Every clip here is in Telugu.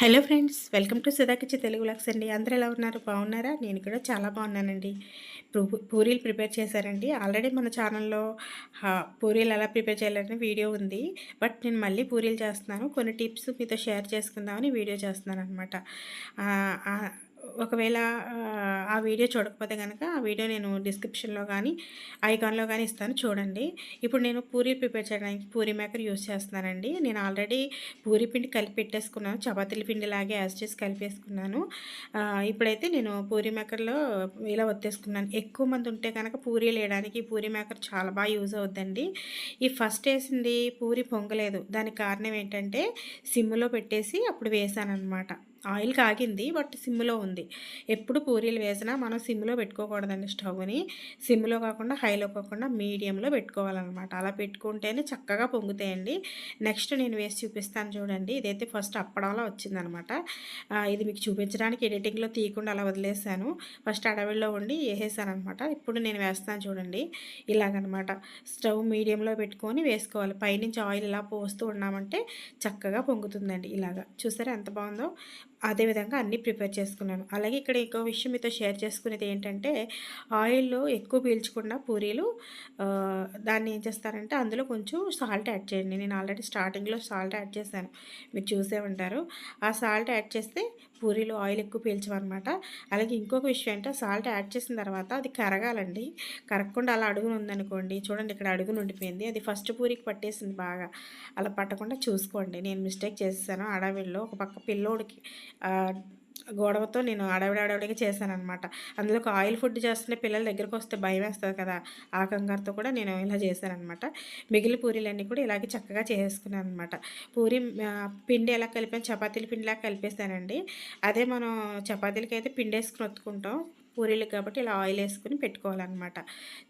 Hello friends, welcome to Sudha kitchen Telugu vlogs అండి. అందరూ ఎలా ఉన్నారు? బాగున్నారా? నేను కూడా చాలా బాగున్నానండి. పూరీలు ప్రిపేర్ చేశారండి. ఆల్రెడీ మన ఛానల్లో పూరీలు ఎలా ప్రిపేర్ చేయాలని వీడియో ఉంది. బట్ నేను మళ్ళీ పూరీలు చేస్తున్నాను. కొన్ని టిప్స్ మీతో షేర్ చేసుకుందామని వీడియో చేస్తున్నాను అనమాట. ఒకవేళ ఆ వీడియో చూడకపోతే కనుక ఆ వీడియో నేను డిస్క్రిప్షన్లో కానీ ఐకాన్లో కానీ ఇస్తాను, చూడండి. ఇప్పుడు నేను పూరీ ప్రిపేర్ చేయడానికి పూరీ మేకర్ యూస్ చేస్తున్నానండి. నేను ఆల్రెడీ పూరీ పిండి కలిపి పెట్టేసుకున్నాను, చపాతీల పిండిలాగే యాజ్ చేసి కలిపేసుకున్నాను. ఇప్పుడైతే నేను పూరీ మేకర్లో ఇలా ఒత్తేసుకున్నాను. ఎక్కువ మంది ఉంటే కనుక పూరీలు వేయడానికి పూరీ మేకర్ చాలా బాగా యూజ్ అవుద్దండి. ఈ ఫస్ట్ వేసింది పూరీ పొంగలేదు. దానికి కారణం ఏంటంటే సిమ్లో పెట్టేసి అప్పుడు వేసాను అనమాట. ఆయిల్ కాగింది, బట్ సిమ్లో ఉంది. ఎప్పుడు పూరీలు వేసినా మనం సిమ్లో పెట్టుకోకూడదండి. స్టవ్ని సిమ్లో కాకుండా హైలో కాకుండా మీడియంలో పెట్టుకోవాలన్నమాట. అలా పెట్టుకుంటేనే చక్కగా పొంగుతాయండి. నెక్స్ట్ నేను వేసి చూపిస్తాను చూడండి. ఇదైతే ఫస్ట్ అప్పడంలా వచ్చిందనమాట. ఇది మీకు చూపించడానికి ఎడిటింగ్లో తీయకుండా అలా వదిలేసాను. ఫస్ట్ అడవిలో ఉండి వేసేసాను అనమాట. ఇప్పుడు నేను వేస్తాను చూడండి. ఇలాగనమాట స్టవ్ మీడియంలో పెట్టుకొని వేసుకోవాలి. పైనుంచి ఆయిల్ ఇలా పోస్తూ ఉన్నామంటే చక్కగా పొంగుతుందండి. ఇలాగా చూసారా ఎంత బాగుందో. అదేవిధంగా అన్నీ ప్రిపేర్ చేసుకున్నాను. అలాగే ఇక్కడ ఇంకో విషయం మీతో షేర్ చేసుకునేది ఏంటంటే, ఆయిల్లో ఎక్కువ పీల్చకుండా పూరీలు దాన్ని ఏం చేస్తారంటే అందులో కొంచెం సాల్ట్ యాడ్ చేయండి. నేను ఆల్రెడీ స్టార్టింగ్లో సాల్ట్ యాడ్ చేశాను, మీరు చూసే ఉంటారు. ఆ సాల్ట్ యాడ్ చేస్తే పూరీలు ఆయిల్ ఎక్కువ పీల్చమన్నమాట. అలాగే ఇంకొక విషయం అంటే సాల్ట్ యాడ్ చేసిన తర్వాత అది కరగాలండి. కరగకుండా అలా అడుగున ఉందనుకోండి, చూడండి ఇక్కడ అడుగున ఉండిపోయింది. అది ఫస్ట్ పూరికి పట్టేసింది బాగా. అలా పట్టకుండా చూసుకోండి. నేను మిస్టేక్ చేసేసాను అడవిలో. ఒక పక్క పిల్లోడికి గొడవతో నేను అడవిడిగా చేశాననమాట. అందులో ఒక ఆయిల్ ఫుడ్ చేస్తుంటే పిల్లల దగ్గరకు వస్తే భయం వేస్తుంది కదా, ఆ కంగారుతో కూడా నేను ఇలా చేశాననమాట. మిగిలిన పూరీలన్నీ కూడా ఇలాగే చక్కగా చేసుకున్నాను అనమాట. పూరి పిండి ఎలా కలిపాను, చపాతీల పిండిలా కలిపేసానండి. అదే మనం చపాతీలకి అయితే పిండి వేసుకుని ఒత్తుకుంటాం, పూరీలకు కాబట్టి ఇలా ఆయిల్ వేసుకుని పెట్టుకోవాలన్నమాట.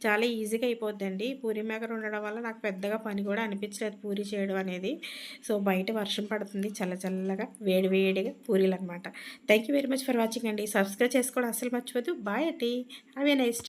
చాలా ఈజీగా అయిపోద్దండి. పూరీ మేకర్ ఉండడం వల్ల నాకు పెద్దగా పని కూడా అనిపించలేదు పూరీ చేయడం అనేది. సో బయట వర్షం పడుతుంది, చల్ల చల్లగా వేడి వేడిగా పూరీలు అనమాట. Thank you very much for watching అండి. సబ్స్క్రైబ్ చేసుకోవడం అస్సలు మర్చిపోద్దు. బాయ్ అండి. Have a nice